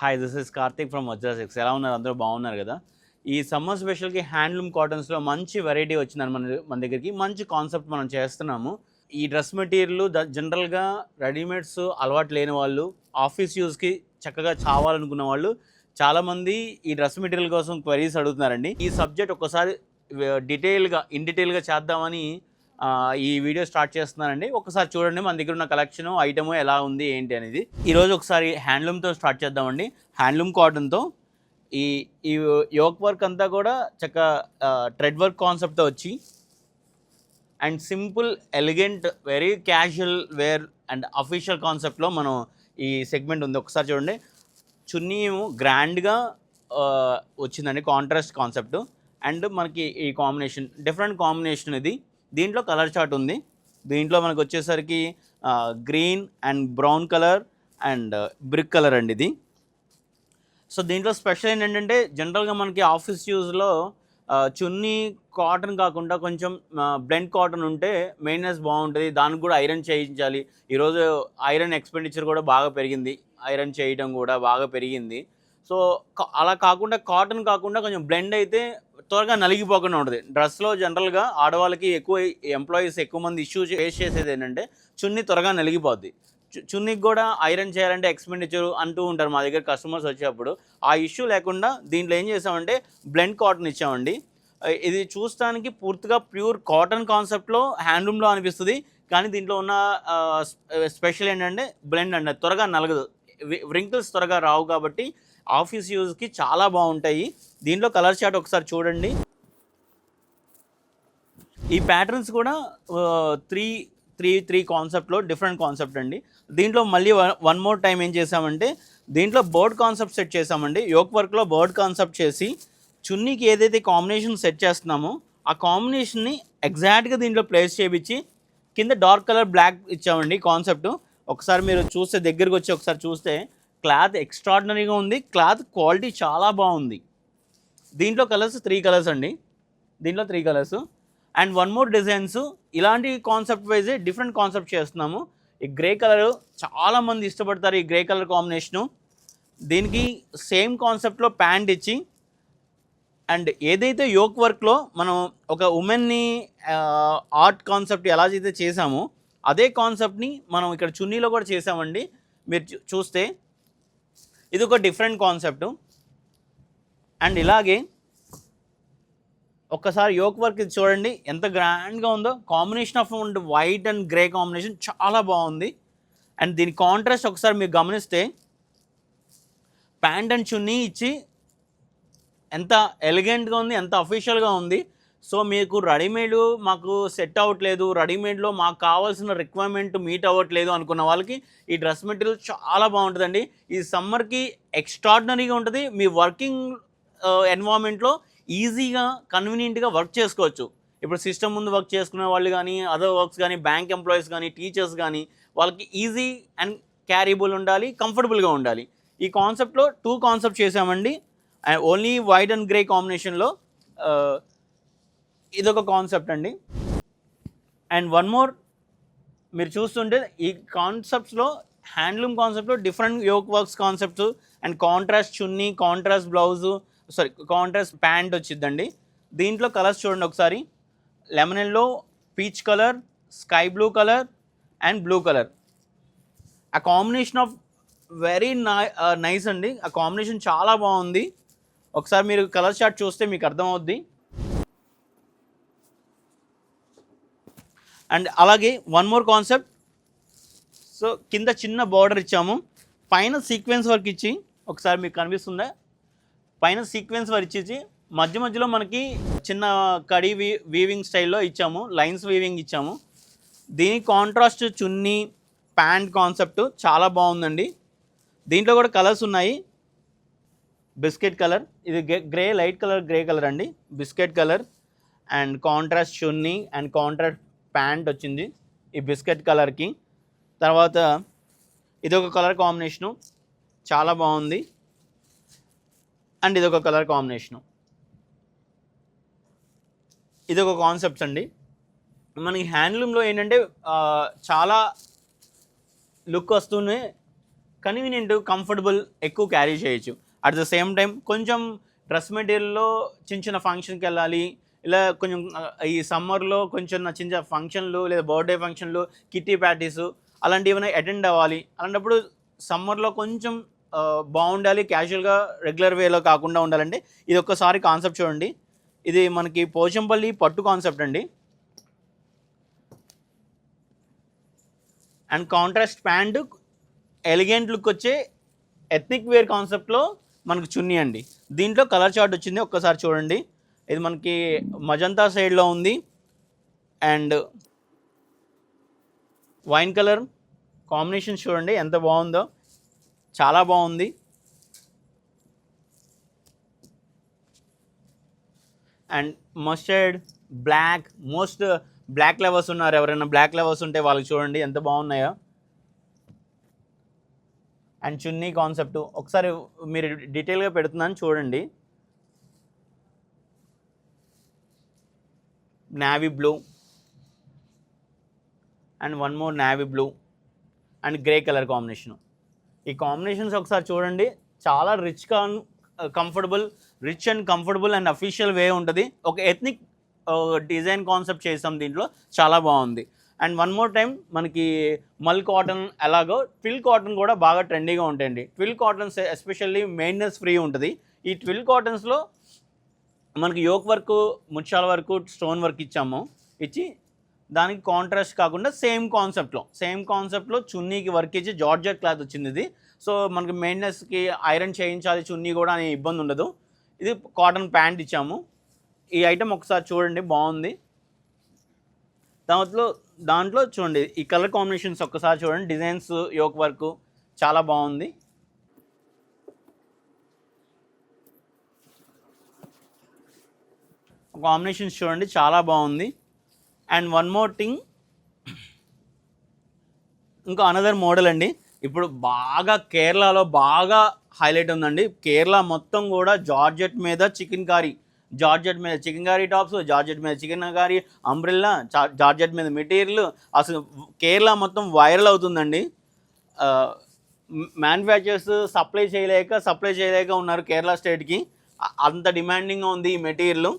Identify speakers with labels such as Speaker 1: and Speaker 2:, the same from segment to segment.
Speaker 1: Hi this is Karthik from Vajra six. ఎలా ఉన్నారు? అందరూ బాగున్నారు కదా? ఈ సమ్మర్ స్పెషల్కి హ్యాండ్లూమ్ కాటన్స్లో మంచి వెరైటీ వచ్చిందని మన దగ్గరికి. మంచి కాన్సెప్ట్ మనం చేస్తున్నాము. ఈ డ్రెస్ మెటీరియల్ జనరల్గా రెడీమేడ్స్ అలవాటు లేని వాళ్ళు, ఆఫీస్ యూస్కి చక్కగా చావాలనుకున్న వాళ్ళు చాలామంది ఈ డ్రెస్ మెటీరియల్ కోసం క్వరీస్ అడుగుతున్నారండి. ఈ సబ్జెక్ట్ ఒక్కసారి ఇన్ డీటెయిల్గా చేద్దామని ఈ వీడియో స్టార్ట్ చేస్తున్నానండి. ఒకసారి చూడండి మన దగ్గర ఉన్న కలెక్షన్ ఐటమ్ ఎలా ఉంది ఏంటి అనేది. ఈరోజు ఒకసారి హ్యాండ్లూమ్తో స్టార్ట్ చేద్దామండి. హ్యాండ్లూమ్ కాటన్తో ఈ ఈ యోక్ వర్క్ అంతా కూడా చక్కగా థ్రెడ్ వర్క్ కాన్సెప్ట్తో వచ్చి and simple elegant very casual wear and official కాన్సెప్ట్లో మనం ఈ సెగ్మెంట్ ఉంది. ఒకసారి చూడండి. చున్నీ గ్రాండ్గా వచ్చిందండి, కాంట్రాస్ట్ కాన్సెప్ట్. అండ్ మనకి ఈ కాంబినేషన్ డిఫరెంట్ కాంబినేషన్ ఇది. దీంట్లో కలర్ చార్ట్ ఉంది. దీంట్లో మనకు వచ్చేసరికి green and brown colour and brick colour అండి ఇది. సో దీంట్లో స్పెషల్ ఏంటంటే జనరల్గా మనకి ఆఫీస్ యూజ్లో చున్నీ కాటన్ కాకుండా కొంచెం బ్లెండ్ కాటన్ ఉంటే మెయింటెనెన్స్ బాగుంటుంది. దానికి కూడా ఐరన్ చేయించాలి. ఈరోజు ఐరన్ ఎక్స్పెండిచర్ కూడా బాగా పెరిగింది, ఐరన్ చేయడం కూడా బాగా పెరిగింది. సో అలా కాకుండా కాటన్ కాకుండా కొంచెం బ్లెండ్ అయితే త్వరగా నలిగిపోకుండా ఉంటుంది. డ్రెస్లో జనరల్గా ఆడవాళ్ళకి ఎక్కువ ఎంప్లాయీస్ ఎక్కువ మంది ఇష్యూ ఫేస్ చేసేది ఏంటంటే చున్నీ త్వరగా నలిగిపోద్ది. చున్నీకి కూడా ఐరన్ చేయాలంటే ఎక్స్పెండిచర్ అంటూ ఉంటారు మా దగ్గర కస్టమర్స్ వచ్చేటప్పుడు. ఆ ఇష్యూ లేకుండా దీంట్లో ఏం చేసామంటే బ్లెండ్ కాటన్ ఇచ్చామండి. ఇది చూస్తానికి పూర్తిగా ప్యూర్ కాటన్ కాన్సెప్ట్లో హ్యాండ్లూమ్లో అనిపిస్తుంది. కానీ దీంట్లో ఉన్న స్పెషల్ ఏంటంటే బ్లెండ్ అండి, త్వరగా నలగదు, వ్రింకిల్స్ త్వరగా రావు. కాబట్టి ఆఫీస్ యూజ్కి చాలా బాగుంటాయి. దీంట్లో కలర్ చార్ట్ ఒకసారి చూడండి. ఈ ప్యాటర్న్స్ కూడా త్రీ కాన్సెప్ట్లో డిఫరెంట్ కాన్సెప్ట్ అండి. దీంట్లో మళ్ళీ వన్ మోర్ టైం ఏం చేసామంటే దీంట్లో బర్డ్ కాన్సెప్ట్ సెట్ చేసామండి. యోక్ వర్క్లో బర్డ్ కాన్సెప్ట్ చేసి చున్నీకి ఏదైతే కాంబినేషన్ సెట్ చేస్తున్నామో ఆ కాంబినేషన్ని ఎగ్జాక్ట్గా దీంట్లో ప్లేస్ చేయించి కింద డార్క్ కలర్ బ్లాక్ ఇచ్చామండి కాన్సెప్ట్. ఒకసారి మీరు చూస్తే దగ్గరికి వచ్చి ఒకసారి చూస్తే క్లాత్ ఎక్స్ట్రాడినరీగా ఉంది. క్లాత్ క్వాలిటీ చాలా బాగుంది. దీంట్లో కలర్స్ 3 కలర్స్ అండి. దీంట్లో 3 colours and one more designs. ఇలాంటి కాన్సెప్ట్ వైజే డిఫరెంట్ కాన్సెప్ట్ చేస్తున్నాము. ఈ గ్రే కలర్ చాలామంది ఇష్టపడతారు, ఈ గ్రే కలర్ కాంబినేషను. దీనికి సేమ్ కాన్సెప్ట్లో ప్యాంట్ ఇచ్చి అండ్ ఏదైతే యోక్ వర్క్లో మనం ఒక ఉమెన్ని ఆర్ట్ కాన్సెప్ట్ ఎలా అయితే చేసామో అదే కాన్సెప్ట్ని మనం ఇక్కడ చున్నీలో కూడా చేసామండి. మీరు చూస్తే ఇది ఒక డిఫరెంట్ కాన్సెప్ట్. అండ్ ఇలాగే ఒక్కసారి యోక్ వర్క్ ఇది చూడండి ఎంత గ్రాండ్గా ఉందో. Combination off white and grey combination చాలా బాగుంది. అండ్ దీని కాంట్రాస్ట్ ఒకసారి మీరు గమనిస్తే ప్యాంట్ అండ్ చున్నీ ఇచ్చి ఎంత ఎలిగెంట్గా ఉంది, ఎంత అఫీషియల్గా ఉంది. సో మీకు రెడీమేడ్ మాకు సెట్ అవ్వట్లేదు, రెడీమేడ్లో మాకు కావాల్సిన రిక్వైర్మెంట్ మీట్ అవ్వట్లేదు అనుకున్న వాళ్ళకి ఈ డ్రెస్ మెటీరియల్ చాలా బాగుంటుందండి. ఈ సమ్మర్కి ఎక్స్ట్రాడినరీగా ఉంటుంది. మీ వర్కింగ్ ఎన్వైర్న్మెంట్లో ఈజీగా కన్వీనియంట్గా వర్క్ చేసుకోవచ్చు. ఇప్పుడు సిస్టమ్ ముందు వర్క్ చేసుకునే వాళ్ళు కానీ, అదర్ వర్క్స్ కానీ, బ్యాంక్ ఎంప్లాయీస్ కానీ, టీచర్స్ కానీ వాళ్ళకి ఈజీ అండ్ క్యారీబుల్ ఉండాలి, కంఫర్టబుల్గా ఉండాలి. ఈ కాన్సెప్ట్లో 2 కాన్సెప్ట్ చేసామండి. ఓన్లీ వైట్ అండ్ గ్రే కాంబినేషన్లో ఇదొక కాన్సెప్ట్ అండి. అండ్ వన్ మోర్ మీరు చూస్తుంటే ఈ కాన్సెప్ట్స్లో హ్యాండ్లూమ్ కాన్సెప్ట్లో different yoke works concepts and contrast chunni, contrast blouse, contrast pant వచ్చిందండి. దీంట్లో కలర్స్ చూడండి ఒకసారి. Lemon yellow, peach colour, sky blue colour and blue colour. ఆ కాంబినేషన్ ఆఫ్ వెరీ నైస్ అండి. ఆ కాంబినేషన్ చాలా బాగుంది. ఒకసారి మీరు కలర్ చార్ట్ చూస్తే మీకు అర్థమవుద్ది. అండ్ అలాగే వన్ మోర్ కాన్సెప్ట్. సో కింద చిన్న బార్డర్ ఇచ్చాము, పైన సీక్వెన్స్ వర్క్ ఇచ్చి ఒకసారి మీకు కనిపిస్తుందా, పైన సీక్వెన్స్ వర్క్ ఇచ్చి మధ్య మధ్యలో మనకి చిన్న కడి వీవింగ్ స్టైల్లో ఇచ్చాము, లైన్స్ వీవింగ్ ఇచ్చాము. దీని కాంట్రాస్ట్ చున్నీ ప్యాంట్ కాన్సెప్ట్ చాలా బాగుందండి. దీంట్లో కూడా కలర్స్ ఉన్నాయి. బిస్కెట్ కలర్, ఇది grey, light colour grey colour అండి, biscuit colour and contrast chunni and contrast pant వచ్చింది ఈ బిస్కెట్ కలర్కి. తర్వాత ఇదొక కలర్ కాంబినేషను చాలా బాగుంది. అండ్ ఇదొక కలర్ కాంబినేషను, ఇదొక కాన్సెప్ట్స్ అండి. మనకి హ్యాండ్లూమ్లో ఏంటంటే చాలా లుక్ వస్తూనే కన్వీనియంట్, కంఫర్టబుల్, ఎక్కువ క్యారీ చేయొచ్చు. అట్ ద సేమ్ టైం కొంచెం డ్రెస్ మెటీరియల్‌లో చిన్న చిన్న ఫంక్షన్‌కి వెళ్ళాలి, ఇలా కొంచెం ఈ సమ్మర్‌లో కొంచెం చిన్న చిన్న ఫంక్షన్‌లు లేదా బర్త్‌డే ఫంక్షన్‌లు, కిట్టి పార్టీసు అలాంటివి ఏమైనా అటెండ్ అవ్వాలి. అలాంటప్పుడు సమ్మర్‌లో కొంచెం బాగుండాలి, క్యాజువల్‌గా రెగ్యులర్ వేలో కాకుండా ఉండాలంటే ఇది ఒక్కసారి కాన్సెప్ట్ చూడండి. ఇది మనకి పోచంపల్లి పట్టు కాన్సెప్ట్ అండి. And contrast pant, elegant look వచ్చే ఎథ్నిక్ వేర్ కాన్సెప్ట్లో మనకు చున్నీ అండి. దీంట్లో కలర్ చార్ట్ వచ్చింది, ఒక్కసారి చూడండి. ఇది మనకి మజంతా సైడ్లో ఉంది అండ్ వైన్ కలర్ కాంబినేషన్ చూడండి ఎంత బాగుందో, చాలా బాగుంది. And mustard, black, black lovers ఉన్నారు, ఎవరైనా బ్లాక్ లవర్స్ ఉంటే వాళ్ళకి చూడండి ఎంత బాగున్నాయో. అండ్ చున్నీ కాన్సెప్ట్ ఒకసారి మీరు డీటెయిల్గా పెడుతున్నాను చూడండి. Navy blue and one more navy blue and grey colour combination. ఈ కాంబినేషన్స్ ఒకసారి చూడండి, చాలా rich and comfortable and official way ఉంటుంది. ఒక ఎథ్నిక్ డిజైన్ కాన్సెప్ట్ చేసాం దీంట్లో, చాలా బాగుంది. అండ్ వన్ మోర్ టైం మనకి మల్ కాటన్, అలాగో ట్విల్ కాటన్ కూడా బాగా ట్రెండీగా ఉంటాయండి. Twill cottons especially maintenance free ఉంటుంది. ఈ ట్విల్ కాటన్స్లో మనకి యోక్ వర్క్, ముత్యాల వర్క్, స్టోన్ వర్క్ ఇచ్చి దానికి కాంట్రాస్ట్ కాకుండా సేమ్ కాన్సెప్ట్లో చున్నీకి వర్క్ ఇచ్చి జార్జెట్ క్లాత్ వచ్చింది ఇది. సో మనకి మెయింటెనెన్స్కి ఐరన్ చేయించాలి చున్నీ కూడా అనే ఇబ్బంది ఉండదు. ఇది కాటన్ ప్యాంట్ ఇచ్చాము. ఈ ఐటమ్ ఒకసారి చూడండి, బాగుంది. దాంట్లో చూడండి ఈ కలర్ కాంబినేషన్స్ ఒక్కసారి చూడండి, డిజైన్స్, యోక్ వర్క్ చాలా బాగుంది. కాంబినేషన్స్ చూడండి చాలా బాగుంది. అండ్ వన్ మోర్ థింగ్, ఇంకా అనదర్ మోడల్ అండి. ఇప్పుడు బాగా కేరళలో బాగా హైలైట్ ఉందండి. కేరళ మొత్తం కూడా జార్జెట్ మీద చికెన్ కారీ టాప్స్, జార్జెట్ మీద చికెన్ కారీ అంబ్రెల్లా, జార్జెట్ మీద మెటీరియల్, అసలు కేరళ మొత్తం వైరల్ అవుతుందండి. మ్యానుఫ్యాక్చర్స్ సప్లై చేయలేక ఉన్నారు కేరళ స్టేట్కి, అంత డిమాండింగ్గా ఉంది ఈ మెటీరియల్.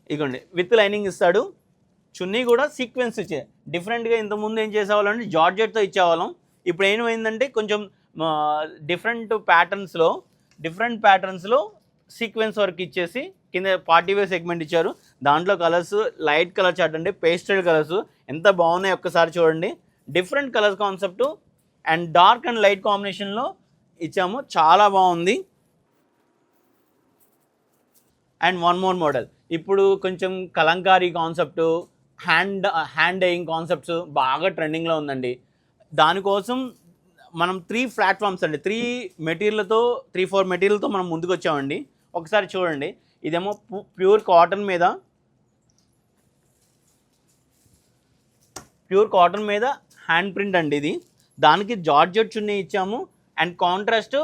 Speaker 1: ఇదిగోండి విత్ లైనింగ్ ఇస్తాడు. చున్నీ కూడా సీక్వెన్స్ ఇచ్చే డిఫరెంట్గా. ఇంతకుముందు ఏం చేసేవాళ్ళం అంటే జార్జెట్తో ఇచ్చేవాళ్ళం. ఇప్పుడు ఏమైందంటే కొంచెం డిఫరెంట్ ప్యాటర్న్స్లో సీక్వెన్స్ వర్క్ ఇచ్చేసి కింద పార్టీ వేర్ సెగ్మెంట్ ఇచ్చారు. దాంట్లో కలర్స్ లైట్ కలర్ చార్ట్ అండి, పేస్టల్ కలర్స్ ఎంత బాగున్నాయి ఒక్కసారి చూడండి. Different colours concept and dark and light కాంబినేషన్లో ఇచ్చాము, చాలా బాగుంది. అండ్ వన్ మోర్ మోడల్, ఇప్పుడు కొంచెం Kalamkari concept, hand dyeing concepts బాగా ట్రెండింగ్లో ఉందండి. దానికోసం మనం 3 ప్లాట్ఫామ్స్ అండి, 3-4 మెటీరియల్తో మనం ముందుకు వచ్చామండి. ఒకసారి చూడండి, ఇదేమో ప్యూర్ కాటన్ మీద హ్యాండ్ ప్రింట్ అండి ఇది. దానికి జార్జెట్ చున్నీ ఇచ్చాము అండ్ కాంట్రాస్ట్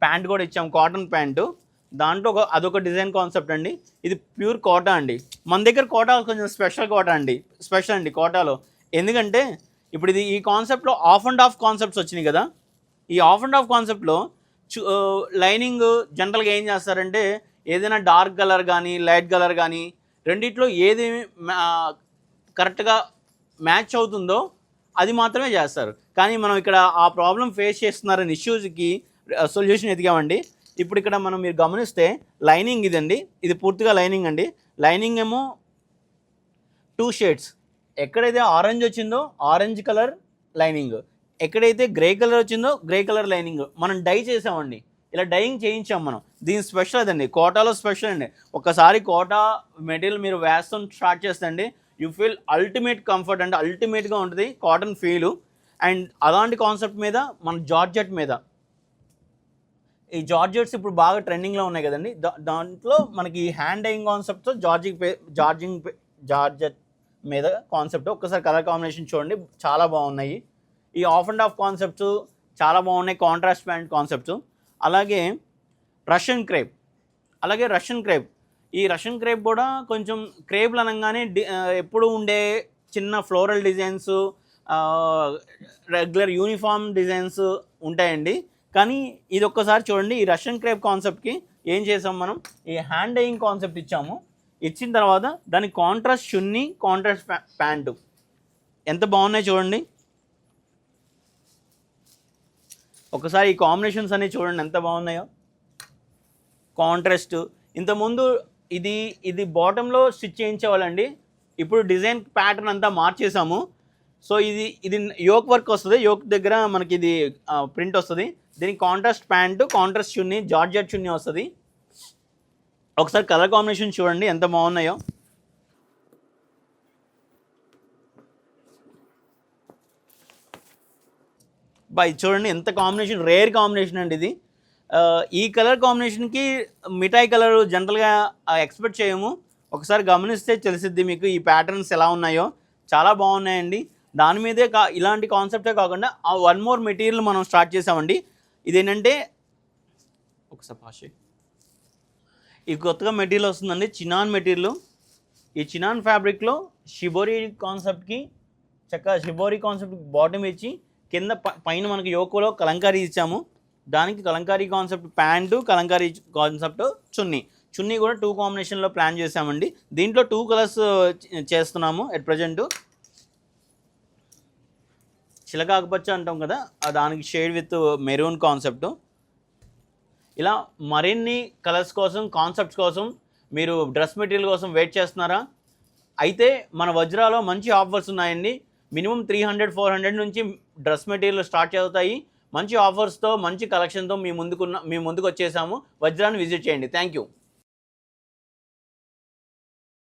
Speaker 1: ప్యాంట్ కూడా ఇచ్చాము, కాటన్ ప్యాంటు. దాంట్లో అదొక డిజైన్ కాన్సెప్ట్ అండి. ఇది ప్యూర్ కోటా అండి. మన దగ్గర కోటా కొంచెం స్పెషల్ అండి కోటాలో. ఎందుకంటే ఇప్పుడు ఇది ఈ కాన్సెప్ట్లో ఆఫ్ అండ్ ఆఫ్ కాన్సెప్ట్స్ వచ్చినాయి కదా. ఈ ఆఫ్ అండ్ ఆఫ్ కాన్సెప్ట్లో లైనింగ్ జనరల్గా ఏం చేస్తారంటే ఏదైనా డార్క్ కలర్ కానీ లైట్ కలర్ కానీ రెండిట్లో ఏది కరెక్ట్గా మ్యాచ్ అవుతుందో అది మాత్రమే చేస్తారు. కానీ మనం ఇక్కడ ఆ ప్రాబ్లం ఫేస్ చేస్తున్నారని ఇష్యూస్కి సొల్యూషన్ ఎదిగామండి. ఇప్పుడు ఇక్కడ మీరు గమనిస్తే లైనింగ్ ఇదండి, ఇది పూర్తిగా లైనింగ్ అండి. లైనింగ్ ఏమో 2 షేడ్స్. ఎక్కడైతే ఆరెంజ్ వచ్చిందో ఆరెంజ్ కలర్ లైనింగ్, ఎక్కడైతే గ్రే కలర్ వచ్చిందో గ్రే కలర్ లైనింగ్ మనం డై చేసామండి. ఇలా డైయింగ్ చేయించాం మనం. దీని స్పెషల్ అదండి, కోటాలో స్పెషల్ అండి. ఒకసారి కోటా మెటీరియల్ మీరు వేస్తాం స్టార్ట్ చేస్తండి, యూ ఫీల్ అల్టిమేట్ కంఫర్ట్ అంటే అల్టిమేట్గా ఉంటుంది కాటన్ ఫీలు. అండ్ అలాంటి కాన్సెప్ట్ మీద మన జార్జెట్ మీద, ఈ జార్జెట్స్ ఇప్పుడు బాగా ట్రెండింగ్లో ఉన్నాయి కదండి. దాంట్లో మనకి హ్యాండ్ డైయింగ్ కాన్సెప్ట్తో జార్జెట్ మీద కాన్సెప్ట్. ఒక్కసారి కలర్ కాంబినేషన్ చూడండి, చాలా బాగున్నాయి. ఈ ఆఫ్ అండ్ ఆఫ్ కాన్సెప్ట్స్ చాలా బాగున్నాయి, కాంట్రాస్ట్ ప్యాంట్ కాన్సెప్ట్స్. అలాగే రష్యన్ క్రేప్. ఈ రష్యన్ క్రేప్ కూడా కొంచెం క్రేప్లు అనగానే ఎప్పుడు ఉండే చిన్న floral designs, regular uniform designs ఉంటాయండి. కానీ ఇది ఒక్కసారి చూడండి, ఈ రష్యన్ క్రేప్ కాన్సెప్ట్కి ఏం చేసాం మనం, ఈ హ్యాండ్ డైయింగ్ కాన్సెప్ట్ ఇచ్చాము. ఇచ్చిన తర్వాత దానికి కాంట్రాస్ట్ చున్నీ, కాంట్రాస్ట్ ప్యాంటు ఎంత బాగున్నాయి చూడండి. ఒకసారి ఈ కాంబినేషన్స్ అన్నీ చూడండి ఎంత బాగున్నాయో. కాంట్రాస్ట్ ఇంతకుముందు ఇది బాటంలో స్టిచ్ చేయించేవాళ్ళండి, ఇప్పుడు డిజైన్ ప్యాటర్న్ అంతా మార్చేసాము. సో ఇది యోక్ వర్క్ వస్తుంది, యోక్ దగ్గర మనకి ఇది ప్రింట్ వస్తుంది. దీనికి కాంట్రాస్ట్ ప్యాంటు, కాంట్రాస్ట్ చున్నీ, జార్జెట్ చున్నీ వస్తుంది. ఒకసారి కలర్ కాంబినేషన్ చూడండి ఎంత బాగున్నాయో. ఇది చూడండి ఎంత కాంబినేషన్, రేర్ కాంబినేషన్ అండి ఇది. ఈ కలర్ కాంబినేషన్కి మిఠాయి కలర్ జనరల్గా ఎక్స్పెక్ట్ చేయము. ఒకసారి గమనిస్తే తెలిసిద్ది మీకు ఈ ప్యాటర్న్స్ ఎలా ఉన్నాయో, చాలా బాగున్నాయండి. దాని మీదే ఇలాంటి కాన్సెప్టే కాకుండా వన్ మోర్ మెటీరియల్ మనం స్టార్ట్ చేసామండి. ఇదేంటంటే ఒకసారి పాషే, ఇది కొత్తగా మెటీరియల్ వస్తుందండి, చినాన్ మెటీరియల్. ఈ చినాన్ ఫ్యాబ్రిక్లో షిబోరి కాన్సెప్ట్కి చక్కగా షిబోరి కాన్సెప్ట్ బాటమ్ ఇచ్చి కింద పైన మనకి యోకోలో కలంకారీ ఇచ్చాము. దానికి Kalamkari concept pant, Kalamkari concept chunni కూడా 2 కాంబినేషన్లో ప్లాన్ చేసామండి. దీంట్లో 2 కలర్స్ చేస్తున్నాము ఎట్ ప్రజెంట్. చిలక ఆకుపచ్చ అంటాం కదా, దానికి షేడ్ విత్ మెరూన్ కాన్సెప్ట్. ఇలా మరిన్ని కలర్స్ కోసం, కాన్సెప్ట్స్ కోసం మీరు డ్రెస్ మెటీరియల్ కోసం వెయిట్ చేస్తున్నారా? అయితే మన వజ్రాలో మంచి ఆఫర్స్ ఉన్నాయండి. మినిమం 300-400 నుంచి డ్రెస్ మెటీరియల్ స్టార్ట్ అవుతాయి. మంచి ఆఫర్స్తో, మంచి కలెక్షన్తో మీ ముందుకు వచ్చేసాము. వజ్రాన్ని విజిట్ చేయండి. Thank you.